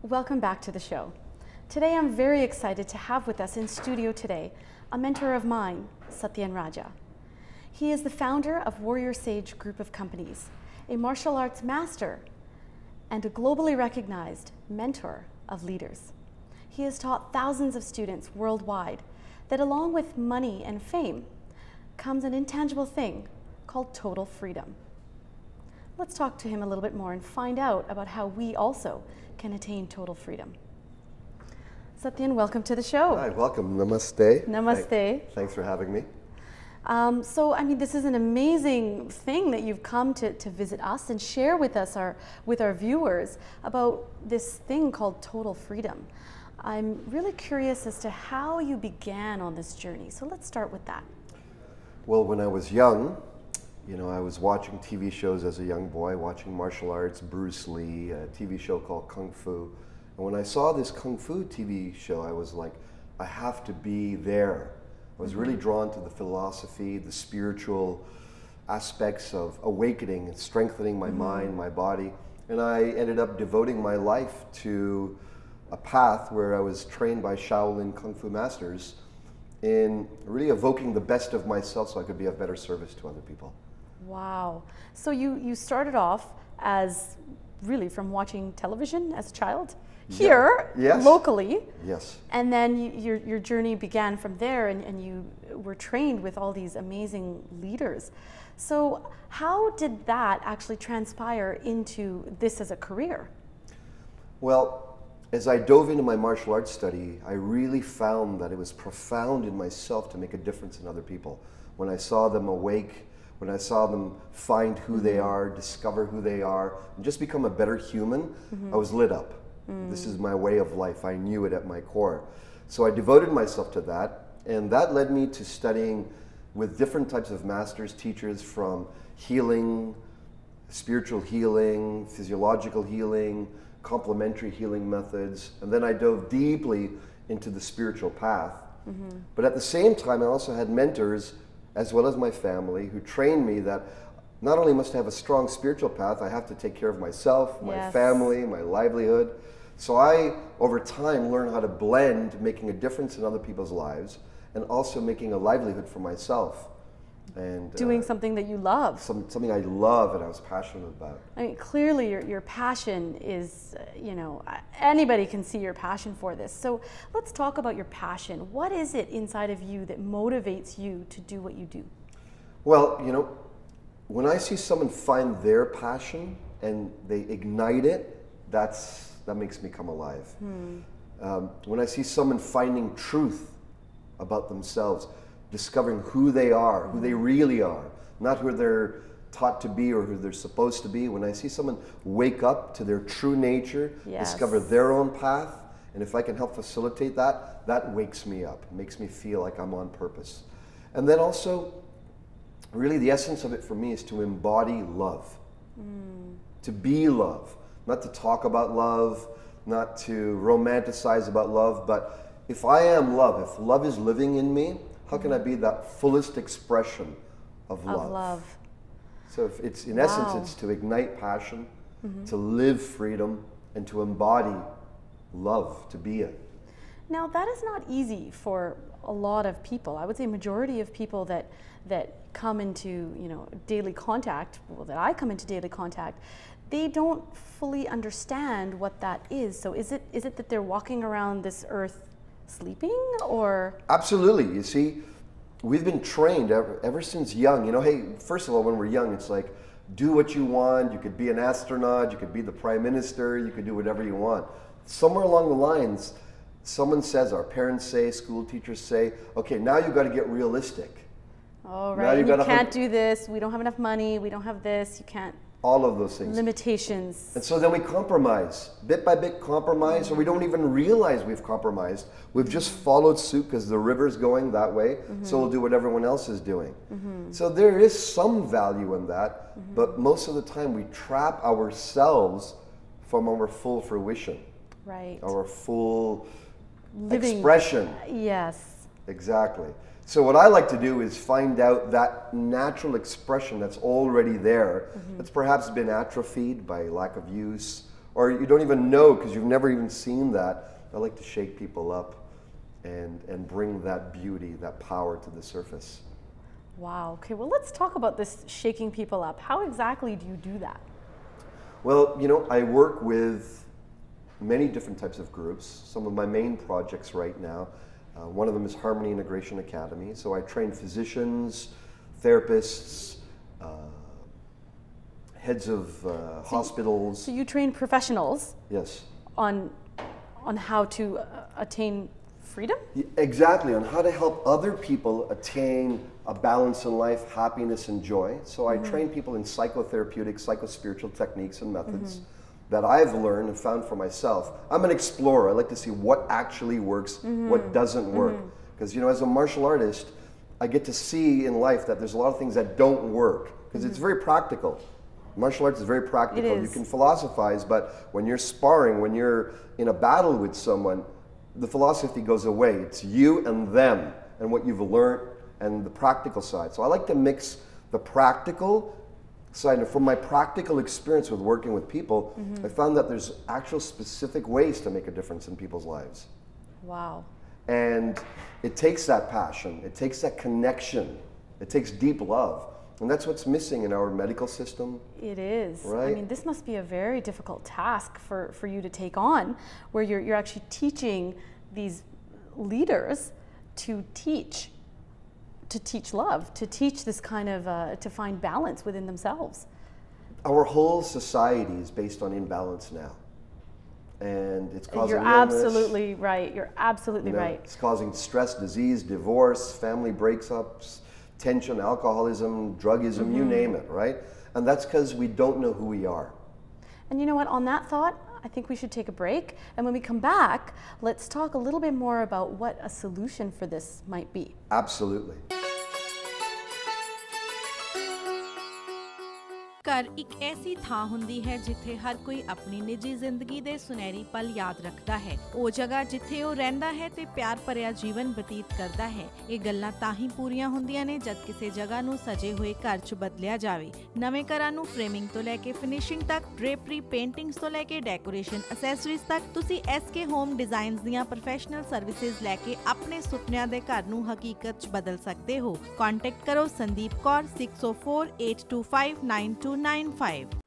Welcome back to the show. Today I'm very excited to have with us in studio today a mentor of mine, Satyen Raja. He is the founder of Warrior Sage Group of Companies, a martial arts master, and a globally recognized mentor of leaders. He has taught thousands of students worldwide that along with money and fame comes an intangible thing called total freedom. Let's talk to him a little bit more and find out about how we also can attain total freedom. Satyen, welcome to the show. Hi, welcome. Namaste. Namaste. Thanks for having me. This is an amazing thing that you've come to visit us and share with us, with our viewers, about this thing called total freedom. I'm really curious as to how you began on this journey. So let's start with that. Well, when I was young, I was watching TV shows as a young boy, watching martial arts, Bruce Lee, a TV show called Kung Fu. And when I saw this Kung Fu TV show, I was like, I have to be there. I was really drawn to the philosophy, the spiritual aspects of awakening and strengthening my mind, my body. And I ended up devoting my life to a path where I was trained by Shaolin Kung Fu masters in really evoking the best of myself so I could be of better service to other people. Wow. So you started off as really from watching television as a child? Here, yes. Locally. Yes. And then your journey began from there, and you were trained with all these amazing leaders. So how did that actually transpire into this as a career? Well, as I dove into my martial arts study, I really found that it was profound in myself to make a difference in other people. When I saw them awake, when I saw them find who they are, discover who they are, and just become a better human, I was lit up. This is my way of life. I knew it at my core. So I devoted myself to that, and that led me to studying with different types of masters, teachers, from healing, spiritual healing, physiological healing, complementary healing methods, and then I dove deeply into the spiritual path. But at the same time, I also had mentors, as well as my family, who trained me that not only must I have a strong spiritual path, I have to take care of myself, my family, my livelihood. So I, over time, learned how to blend making a difference in other people's lives and also making a livelihood for myself. And doing something that you love. Something I love and I was passionate about. I mean, clearly your passion is, anybody can see your passion for this. So let's talk about your passion. What is it inside of you that motivates you to do what you do? Well, when I see someone find their passion and they ignite it, that makes me come alive. When I see someone finding truth about themselves, discovering who they are, who they really are, not who they're taught to be or who they're supposed to be. When I see someone wake up to their true nature, discover their own path, and if I can help facilitate that, that wakes me up, makes me feel like I'm on purpose. And then also, really the essence of it for me is to embody love, to be love, not to talk about love, not to romanticize about love, but if I am love, if love is living in me, how can I be that fullest expression of love? So if it's, in essence, it's to ignite passion, to live freedom, and to embody love, to be it. Now that is not easy for a lot of people. I would say majority of people that come into daily contact, well, that I come into daily contact, they don't fully understand what that is. So is it that they're walking around this earth sleeping, or? Absolutely. You see, we've been trained ever since young. Hey, first of all, when we're young, it's like, do what you want. You could be an astronaut, you could be the prime minister, you could do whatever you want. Somewhere along the lines, someone says, our parents say, school teachers say, okay, now you've got to get realistic. Oh, right, you can't do this, we don't have enough money, we don't have this, you can't. All of those things. Limitations. And so then we compromise, bit by bit compromise, or we don't even realize we've compromised. We've just followed suit because the river's going that way, so we'll do what everyone else is doing. So there is some value in that, but most of the time we trap ourselves from our full fruition. Right. Our full expression. Yes. Exactly. So what I like to do is find out that natural expression that's already there, that's perhaps been atrophied by lack of use or you don't even know because you've never even seen that. I like to shake people up and bring that beauty, that power to the surface. Wow. Okay, well, let's talk about this shaking people up. How exactly do you do that? Well, you know, I work with many different types of groups. Some of my main projects right now, one of them is Harmony Integration Academy. So I train physicians, therapists, heads of hospitals. So you train professionals? Yes. On how to attain freedom? Exactly, on how to help other people attain a balance in life, happiness and joy. So I train people in psychotherapeutic, psychospiritual techniques and methods that I've learned and found for myself. I'm an explorer. I like to see what actually works, what doesn't work. Because, you know, as a martial artist, I get to see in life that there's a lot of things that don't work because it's very practical. Martial arts is very practical. It is. You can philosophize, but when you're sparring, when you're in a battle with someone, the philosophy goes away. It's you and them and what you've learned and the practical side. So I like to mix the practical side. And from my practical experience with working with people, I found that there's actual specific ways to make a difference in people's lives. Wow. And it takes that passion, it takes that connection, it takes deep love. And that's what's missing in our medical system. It is. Right? I mean, this must be a very difficult task for you to take on, where you're actually teaching these leaders to teach love, to teach this kind of, to find balance within themselves. Our whole society is based on imbalance now. And it's causing You're illness. Absolutely right. You're absolutely right. It's causing stress, disease, divorce, family breakups, tension, alcoholism, drugism, you name it, right? And that's because we don't know who we are. And you know what, on that thought, I think we should take a break. And when we come back, let's talk a little bit more about what a solution for this might be. Absolutely. ਘਰ ਇੱਕ ਐਸੀ ਥਾਂ ਹੁੰਦੀ ਹੈ ਜਿੱਥੇ ਹਰ ਕੋਈ ਆਪਣੀ ਨਿੱਜੀ ਜ਼ਿੰਦਗੀ ਦੇ ਸੁਨਹਿਰੀ ਪਲ ਯਾਦ ਰੱਖਦਾ ਹੈ। ਉਹ ਜਗ੍ਹਾ ਜਿੱਥੇ ਉਹ ਰਹਿੰਦਾ ਹੈ ਤੇ ਪਿਆਰ ਭਰਿਆ ਜੀਵਨ ਬਤੀਤ ਕਰਦਾ ਹੈ। ਇਹ ਗੱਲਾਂ ਤਾਂ ਹੀ ਪੂਰੀਆਂ ਹੁੰਦੀਆਂ ਨੇ ਜਦ ਕਿਸੇ ਜਗ੍ਹਾ ਨੂੰ ਸਜੇ ਹੋਏ ਘਰ 'ਚ ਬਦਲਿਆ ਜਾਵੇ। ਨਵੇਂ ਘਰਾਂ ਨੂੰ ਫਰੇਮਿੰਗ ਤੋਂ ਲੈ ਕੇ ਫਿਨਿਸ਼ਿੰਗ ਤੱਕ, ਡ੍ਰੇਪਰੀ, ਪੇਂਟਿੰਗਸ ਤੋਂ ਲੈ ਕੇ ਡੈਕੋਰੇਸ਼ਨ ਅਸੈਸਰੀਜ਼ ਤੱਕ, ਤੁਸੀਂ SK ਹੋਮ ਡਿਜ਼ਾਈਨਸ ਦੀਆਂ ਪ੍ਰੋਫੈਸ਼ਨਲ ਸਰਵਿਸਿਜ਼ ਲੈ ਕੇ ਆਪਣੇ ਸੁਪਨਿਆਂ ਦੇ ਘਰ ਨੂੰ ਹਕੀਕਤ 'ਚ ਬਦਲ ਸਕਦੇ ਹੋ। ਕੰਟੈਕਟ ਕਰੋ ਸੰਦੀਪ ਕੌਰ 6048259295।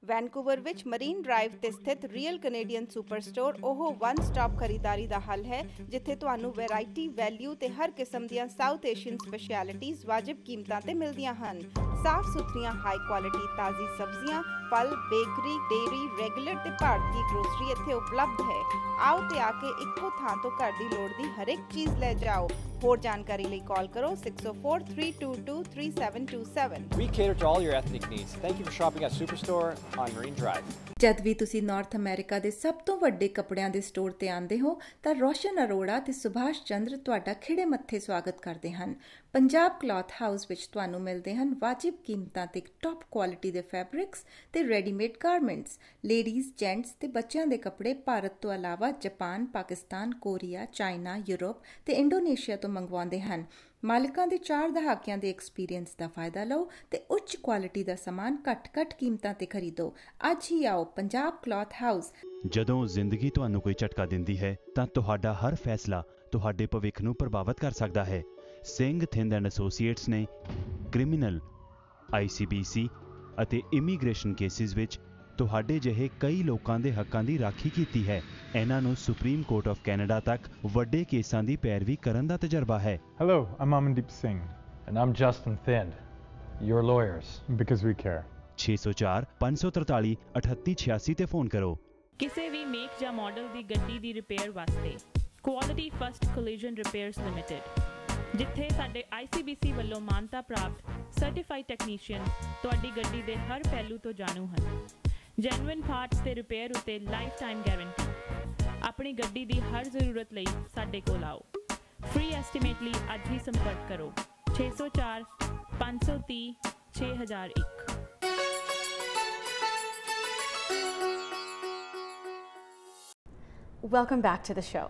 ਵੈਨਕੂਵਰ ਵਿੱਚ ਮਰੀਨ ਡਰਾਈਵ ਤੇ ਸਥਿਤ ਰੀਅਲ ਕੈਨੇਡੀਅਨ ਸੁਪਰ ਸਟੋਰ ਉਹ ਵਨ ਸਟਾਪ ਖਰੀਦਾਰੀ ਦਾ ਹੱਲ ਹੈ ਜਿੱਥੇ ਤੁਹਾਨੂੰ ਵੈਰਾਈਟੀ, ਵੈਲਿਊ ਤੇ ਹਰ ਕਿਸਮ ਦੀਆਂ ਸਾਊਥ ਏਸ਼ੀਅਨ ਸਪੈਸ਼ਲਿਟੀਜ਼ ਵਾਜਿਬ ਕੀਮਤਾਂ ਤੇ ਮਿਲਦੀਆਂ ਹਨ। ਸਾਫ਼ ਸੁਥਰੀਆਂ ਹਾਈ ਕੁਆਲਿਟੀ ਤਾਜ਼ੀ ਸਬਜ਼ੀਆਂ, ਫਲ, ਬੇਕਰੀ, ਡੇਅਰੀ, ਰੈਗੂਲਰ ਤੇ ਭਾਰਤੀ ਗਰੋਸਰੀ ਇੱਥੇ ਉਪਲਬਧ ਹੈ। ਆਓ ਤੇ ਆ ਕੇ ਇੱਕੋ ਥਾਂ ਤੋਂ ਘਰ ਦੀ ਲੋੜ ਦੀ ਹਰੇਕ ਚੀਜ਼ ਲੈ ਜਾਓ। ਹੋਰ ਜਾਣਕਾਰੀ ਲਈ ਕਾਲ ਕਰੋ 6043223727। We cater to all your ethnic needs. Thank you for shopping at Superstore on Marine Drive. ਜਦ ਵੀ ਤੁਸੀਂ ਨਾਰਥ ਅਮਰੀਕਾ ਦੇ ਸਭ ਤੋਂ ਵੱਡੇ ਕੱਪੜਿਆਂ ਦੇ ਸਟੋਰ ਤੇ ਆਉਂਦੇ ਹੋ ਤਾਂ ਰੋਸ਼ਨ ਅਰੋੜਾ ਤੇ ਸੁਭਾਸ਼ ਚੰਦਰ ਤੁਹਾਡਾ ਖਿੜੇ ਮੱਥੇ ਸਵਾਗਤ ਕਰਦੇ ਹਨ। ਪੰਜਾਬ ਕਲੌਥ ਹਾਊਸ ਵਿੱਚ ਤੁਹਾਨੂੰ ਮਿਲਦੇ ਹਨ ਵਾਜਿਬ ਕੀਮਤਾਂ ਤੇ ਟੌਪ ਕੁਆਲਿਟੀ ਦੇ ਫੈਬਰਿਕਸ ਤੇ ਰੈਡੀਮੇਡ ਗਾਰਮੈਂਟਸ। ਲੇਡੀਜ਼, ਜੈਂਟਸ ਤੇ ਬੱਚਿਆਂ ਦੇ ਕੱਪੜੇ ਭਾਰਤ ਤੋਂ ਇਲਾਵਾ Japan, Pakistan, Korea, China, Europe ਤੇ ਇੰਡੋਨੇਸ਼ੀਆ ਤੋਂ ਮੰਗਵਾਉਂਦੇ ਹਨ। ਮਾਲਕਾਂ ਦੇ 4 ਦਹਾਕਿਆਂ ਦੇ ਐਕਸਪੀਰੀਅੰਸ ਦਾ ਫਾਇਦਾ ਲਓ ਤੇ ਉੱਚ ਕੁਆਲਿਟੀ ਦਾ ਸਮਾਨ ਘੱਟ ਕੀਮਤਾਂ ਤੇ ਖਰੀਦੋ। ਅੱਜ ਹੀ ਆਓ ਪੰਜਾਬ ਕਲੌਥ ਹਾਊਸ। ਜਦੋਂ ਜ਼ਿੰਦਗੀ ਤੁਹਾਨੂੰ ਕੋਈ ਝਟਕਾ ਦਿੰਦੀ ਹੈ ਤਾਂ ਤੁਹਾਡਾ ਹਰ ਫੈਸਲਾ ਤੁਹਾਡੇ ਭਵਿੱਖ ਨੂੰ ਪ੍ਰਭਾਵਿਤ ਕਰ ਸਕਦਾ ਹੈ। ਸਿੰਘ ਥਿੰਦ ਐਂਡ ਐਸੋਸੀਏਟਸ ਨੇ ਕ੍ਰਿਮੀਨਲ, ICBC ਅਤੇ ਇਮੀਗ੍ਰੇਸ਼ਨ ਕੇਸਿਸ ਵਿੱਚ ਤੁਹਾਡੇ ਜਿਹੇ ਕਈ ਲੋਕਾਂ ਦੇ ਹੱਕਾਂ ਦੀ ਰਾਖੀ ਕੀਤੀ ਹੈ। ਇਹਨਾਂ ਨੂੰ ਸੁਪਰੀਮ ਕੋਰਟ ਆਫ ਕੈਨੇਡਾ ਤੱਕ ਵੱਡੇ ਕੇਸਾਂ ਦੀ ਪੈਰਵੀ ਕਰਨ ਦਾ ਤਜਰਬਾ ਹੈ। Hello, I'm Amandeep Singh. And I'm Justin Thind, your lawyers. Because we care. 604-543-3886 ਤੇ ਫੋਨ ਕਰੋ। ਕਿਸੇ ਵੀ ਮੇਕ ਜਾਂ ਮਾਡਲ ਦੀ ਗੱਡੀ ਦੀ ਰਿਪੇਅਰ ਵਾਸਤੇ quality first collision repairs limited, ਜਿੱਥੇ ਸਾਡੇ ICBC ਵੱਲੋਂ ਮਾਨਤਾ ਪ੍ਰਾਪਤ ਸਰਟੀਫਾਈਡ ਟੈਕਨੀਸ਼ੀਅਨ ਤੁਹਾਡੀ ਗੱਡੀ ਦੇ ਹਰ ਪਹਿਲੂ ਤੋਂ ਜਾਣੂ ਹਨ। ਜੈਨੂਇਨ ਪਾਰਟਸ ਤੇ ਰਿਪੇਅਰ ਉੱਤੇ ਲਾਈਫ ਟਾਈਮ ਗਾਰੰਟੀ। ਆਪਣੀ ਗੱਡੀ ਦੀ ਹਰ ਜ਼ਰੂਰਤ ਲਈ ਸਾਡੇ ਕੋਲ ਆਓ। ਫ੍ਰੀ ਐਸਟੀਮੇਟ ਲਈ ਅੱਜ ਹੀ ਸੰਪਰਕ ਕਰੋ 604-530-6001। Welcome back to the show.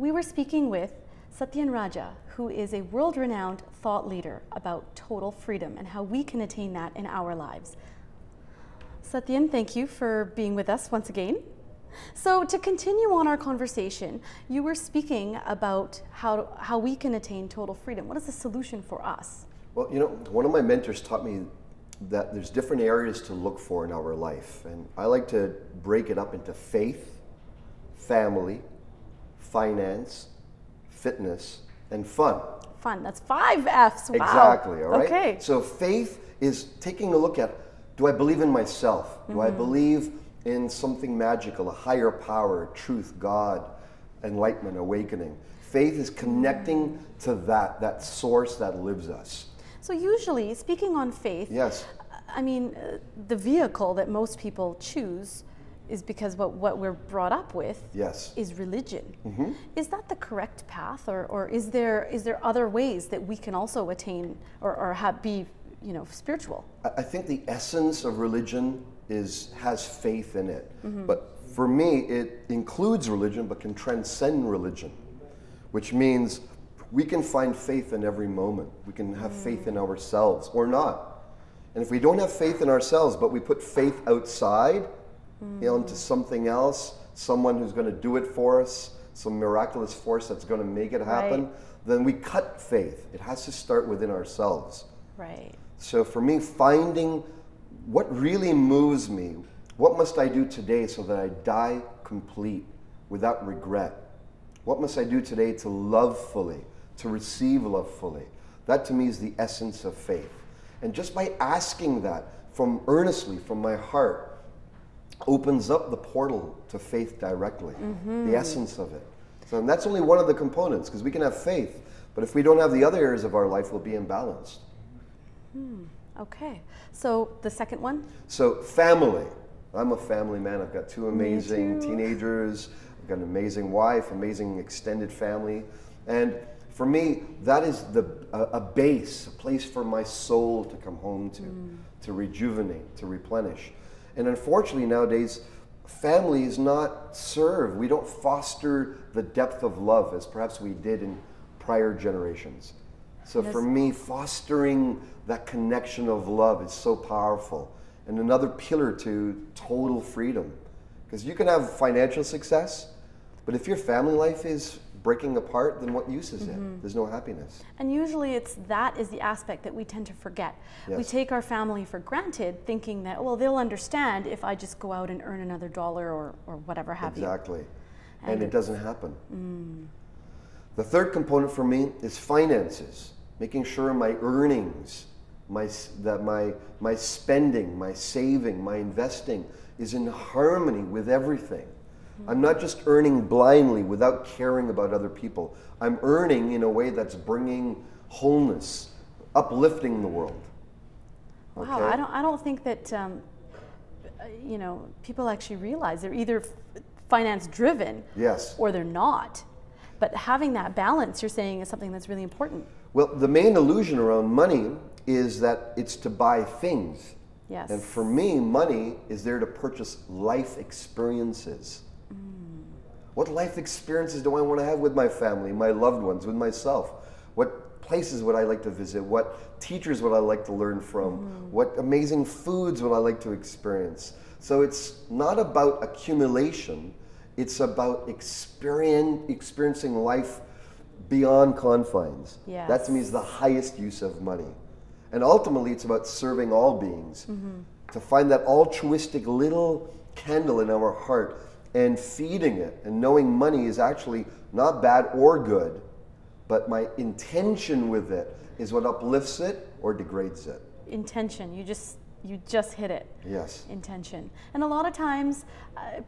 We were speaking with Satyen Raja, who is a world-renowned thought leader about total freedom and how we can attain that in our lives. Satyen, thank you for being with us once again. So to continue on our conversation, you were speaking about how we can attain total freedom. What is the solution for us? Well, you know, one of my mentors taught me that there's different areas to look for in our life. And I like to break it up into faith, family, finance, fitness, and fun. Fun, that's 5 F's, wow. Exactly, all right? Okay. So faith is taking a look at, do I believe in myself? Do I believe in something magical, a higher power, truth, God, enlightenment, awakening? Faith is connecting to that source that lives us. So usually, speaking on faith, Yes. I mean, the vehicle that most people choose is because what we're brought up with Yes. is religion. Is that the correct path, or is there other ways that we can also attain or be, you know, spiritual? I think the essence of religion has faith in it. But for me, it includes religion but can transcend religion, which means we can find faith in every moment. We can have faith in ourselves or not. And if we don't have faith in ourselves, but we put faith outside, you know, into something else, someone who's going to do it for us, some miraculous force that's going to make it happen, then we cut faith. It has to start within ourselves. Right. So for me, finding what really moves me, what must I do today so that I die complete without regret? What must I do today to love fully, to receive love fully? That to me is the essence of faith. And just by asking that earnestly from my heart, opens up the portal to faith directly, the essence of it. So and that's only one of the components, because we can have faith, but if we don't have the other areas of our life, we'll be imbalanced. Okay. So the second one? So family. I'm a family man. I've got 2 amazing teenagers. I've got an amazing wife, amazing extended family. And for me, that is a base, a place for my soul to come home to rejuvenate, to replenish. And unfortunately nowadays, family is not served. We don't foster the depth of love as perhaps we did in prior generations. So for me, fostering that connection of love is so powerful. And another pillar to total freedom. Because you can have financial success, but if your family life is breaking apart, then what use is it? There's no happiness. And usually that is the aspect that we tend to forget. Yes. We take our family for granted, thinking that, well, they'll understand if I just go out and earn another dollar or whatever have you. Exactly. And it doesn't happen. The third component for me is finances. Making sure my earnings, my spending, my saving, my investing is in harmony with everything. I'm not just earning blindly without caring about other people. I'm earning in a way that's bringing wholeness, uplifting the world. Wow, Okay? I don't think that you know, people actually realize they're either finance driven, Yes. or they're not. But having that balance, you're saying, is something that's really important. Well, the main illusion around money is that it's to buy things. Yes. And for me, money is there to purchase life experiences. What life experiences do I want to have with my family, my loved ones, with myself? What places would I like to visit? What teachers would I like to learn from? What amazing foods would I like to experience? So it's not about accumulation. It's about experiencing life beyond confines. Yes. That to me is the highest use of money. And ultimately, it's about serving all beings. To find that altruistic little candle in our heart and feeding it and knowing money is actually not bad or good, but my intention with it is what uplifts it or degrades it. Intention, you just hit it. Yes. Intention. And a lot of times,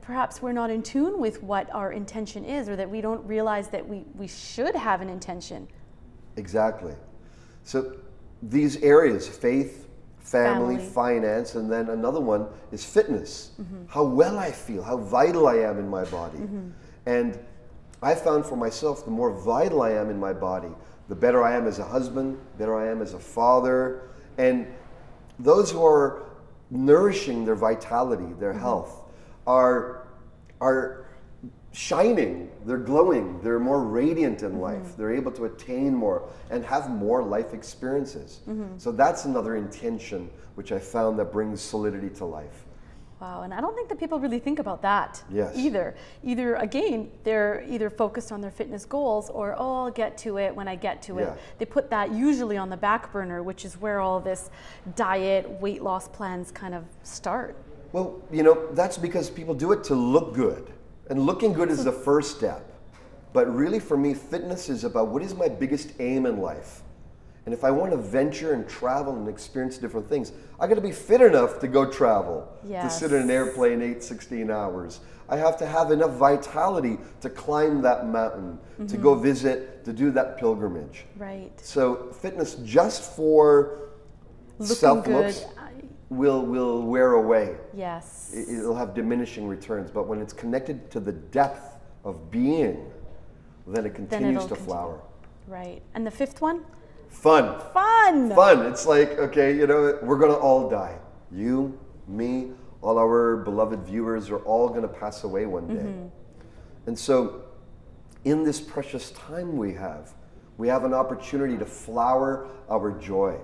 perhaps we're not in tune with what our intention is, or that we don't realize that we should have an intention. Exactly. So these areas, faith, family, finance, and then another one is fitness. How well I feel, how vital I am in my body. And I found for myself, the more vital I am in my body, the better I am as a husband, better I am as a father. And those who are nourishing their vitality, their health, are shining, they're glowing, they're more radiant in life, they're able to attain more and have more life experiences. So that's another intention which I found that brings solidity to life. Wow, and I don't think that people really think about that Yes. either. Either, again, they're either focused on their fitness goals or, oh, I'll get to it when I get to it. Yeah. They put that usually on the back burner, which is where all this diet, weight loss plans kind of start. Well, you know, that's because people do it to look good. And looking good is the first step. But really for me, fitness is about what is my biggest aim in life. And if I want to venture and travel and experience different things, I got to be fit enough to go travel, to sit in an airplane 16 hours. I have to have enough vitality to climb that mountain, to go visit, to do that pilgrimage. Right. So fitness just for self-looks will wear away. Yes. It'll have diminishing returns. But when it's connected to the depth of being, then it continues to flower. Right. And the fifth one? Fun. Fun. Fun. It's like, okay, you know, we're going to all die. You, me, all our beloved viewers are all going to pass away one day. And so in this precious time we have an opportunity to flower our joy.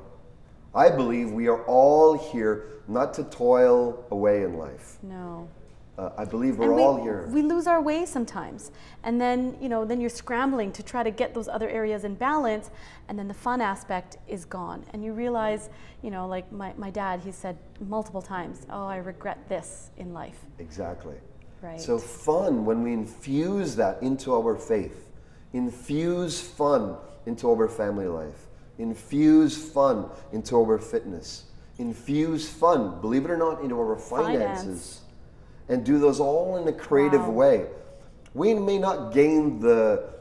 I believe we are all here not to toil away in life. No. I believe we're all here. We lose our way sometimes. And then, you know, then you're scrambling to try to get those other areas in balance, and then the fun aspect is gone. And you realize, you know, like my dad, he said multiple times, oh, I regret this in life. Exactly. Right. So fun, when we infuse that into our faith, infuse fun into our family life, infuse fun into our fitness, infuse fun, believe it or not, into our finances. And do those all in a creative way. We may not gain the,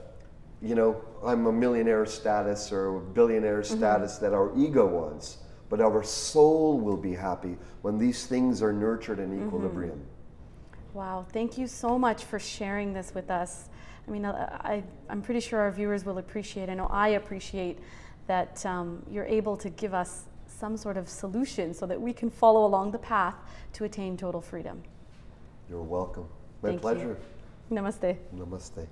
you know, I'm a millionaire status or billionaire status that our ego wants, but our soul will be happy when these things are nurtured in equilibrium. Wow, thank you so much for sharing this with us. I mean, I'm pretty sure our viewers will appreciate, I know I appreciate that you're able to give us some sort of solution so that we can follow along the path to attain total freedom. You're welcome. My pleasure. You. Namaste. Namaste.